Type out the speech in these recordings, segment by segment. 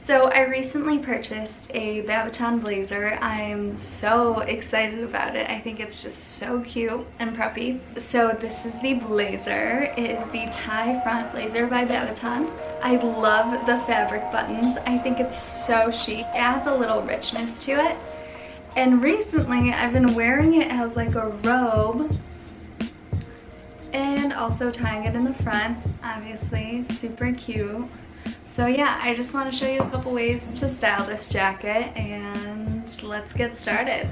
So I recently purchased a Babaton blazer. I'm so excited about it. I think it's just so cute and preppy. So this is the blazer. It is the tie front blazer by Babaton. I love the fabric buttons. I think it's so chic. It adds a little richness to it. And recently I've been wearing it as like a robe and also tying it in the front. Obviously, super cute. So yeah, I just want to show you a couple ways to style this jacket, and let's get started.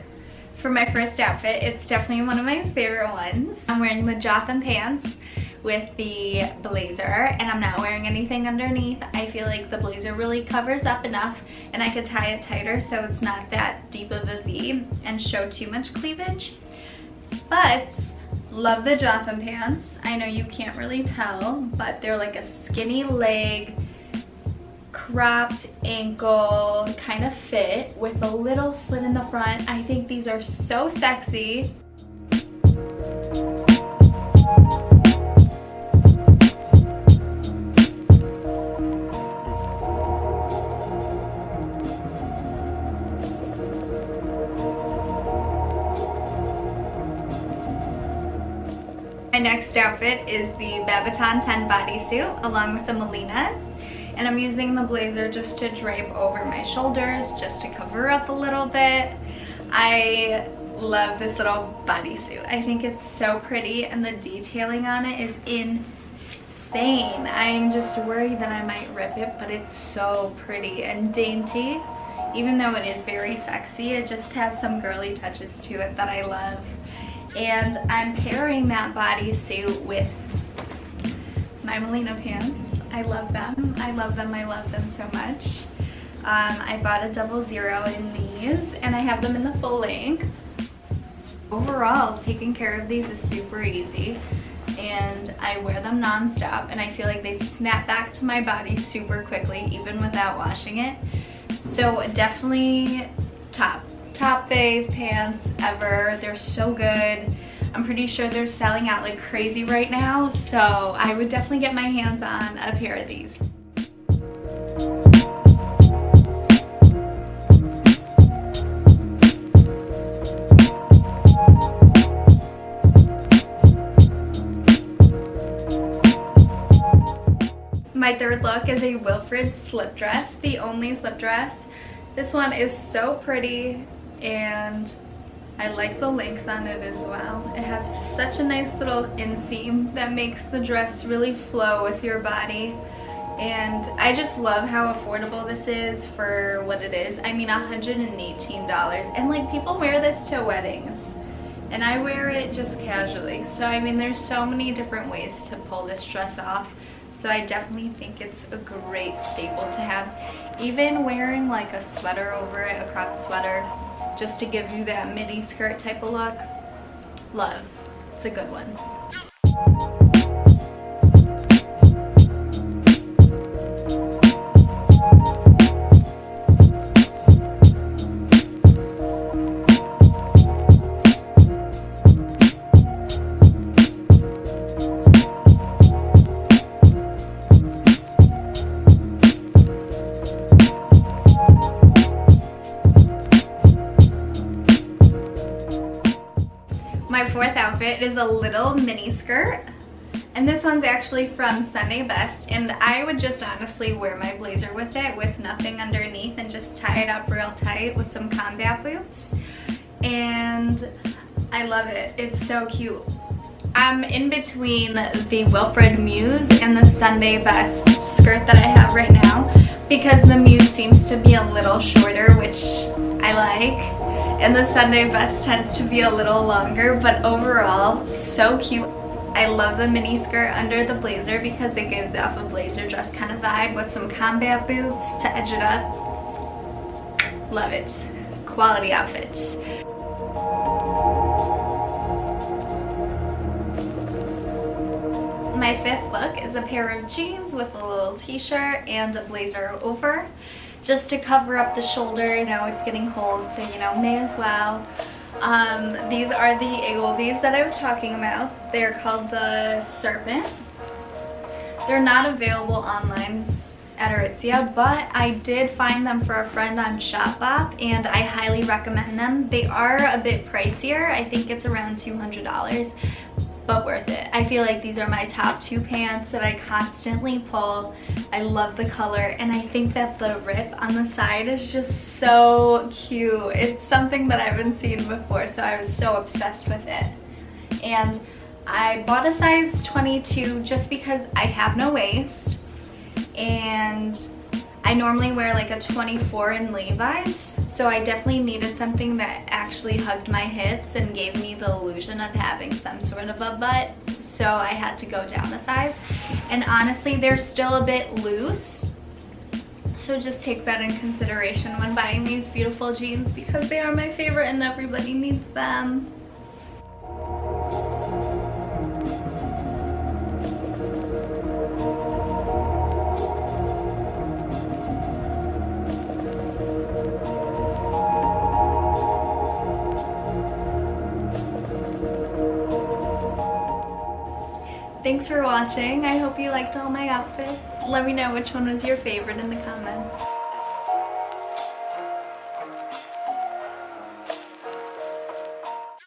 For my first outfit, it's definitely one of my favorite ones. I'm wearing the Jotham Pants with the blazer, and I'm not wearing anything underneath. I feel like the blazer really covers up enough, and I could tie it tighter so it's not that deep of a V and show too much cleavage. But love the Jotham Pants. I know you can't really tell, but they're like a skinny leg, cropped ankle kind of fit with a little slit in the front. I think these are so sexy. My next outfit is the Babaton 10 bodysuit along with the Melinas. And I'm using the blazer just to drape over my shoulders, just to cover up a little bit. I love this little bodysuit. I think it's so pretty, and the detailing on it is insane. I'm just worried that I might rip it, but it's so pretty and dainty. Even though it is very sexy, it just has some girly touches to it that I love. And I'm pairing that bodysuit with my Melina pants. I love them. I love them. I love them so much. I bought a 00 in these, and I have them in the full length. Overall, taking care of these is super easy, and I wear them non-stop, and I feel like they snap back to my body super quickly, even without washing it. So definitely top fave pants ever. They're so good. I'm pretty sure they're selling out like crazy right now, so I would definitely get my hands on a pair of these. My third look is a Wilfred slip dress, the only slip dress. This one is so pretty, and I like the length on it as well. It has such a nice little inseam that makes the dress really flow with your body. And I just love how affordable this is for what it is. I mean, $118. And like, people wear this to weddings, and I wear it just casually. So I mean, there's so many different ways to pull this dress off. So I definitely think it's a great staple to have. Even wearing like a sweater over it, a cropped sweater, just to give you that mini skirt type of look. Love. It's a good one. My fourth outfit is a little mini skirt, and this one's actually from Sunday Best, and I would just honestly wear my blazer with it with nothing underneath and just tie it up real tight with some combat boots, and I love it. It's so cute. I'm in between the Wilfred Muse and the Sunday Best skirt that I have right now, because the Muse seems to be a little shorter, which I like. And the Sunday Best tends to be a little longer, but overall, so cute. I love the mini skirt under the blazer because it gives off a blazer dress kind of vibe with some combat boots to edge it up. Love it. Quality outfit. My fifth look is a pair of jeans with a little t-shirt and a blazer over, just to cover up the shoulders. Now it's getting cold, so you know, may as well. These are the oldies that I was talking about. They're called the Serpent. They're not available online at Aritzia, but I did find them for a friend on Topshop and I highly recommend them. They are a bit pricier. I think it's around $200, but worth it. I feel like these are my top 2 pants that I constantly pull. I love the color, and I think that the rip on the side is just so cute. It's something that I haven't seen before, so I was so obsessed with it. And I bought a size 22 just because I have no waist, and I normally wear like a 24 in Levi's, so I definitely needed something that actually hugged my hips and gave me the illusion of having some sort of a butt, so I had to go down a size. And honestly, they're still a bit loose, so just take that in consideration when buying these beautiful jeans because they are my favorite and everybody needs them. Thanks for watching. I hope you liked all my outfits. Let me know which one was your favorite in the comments.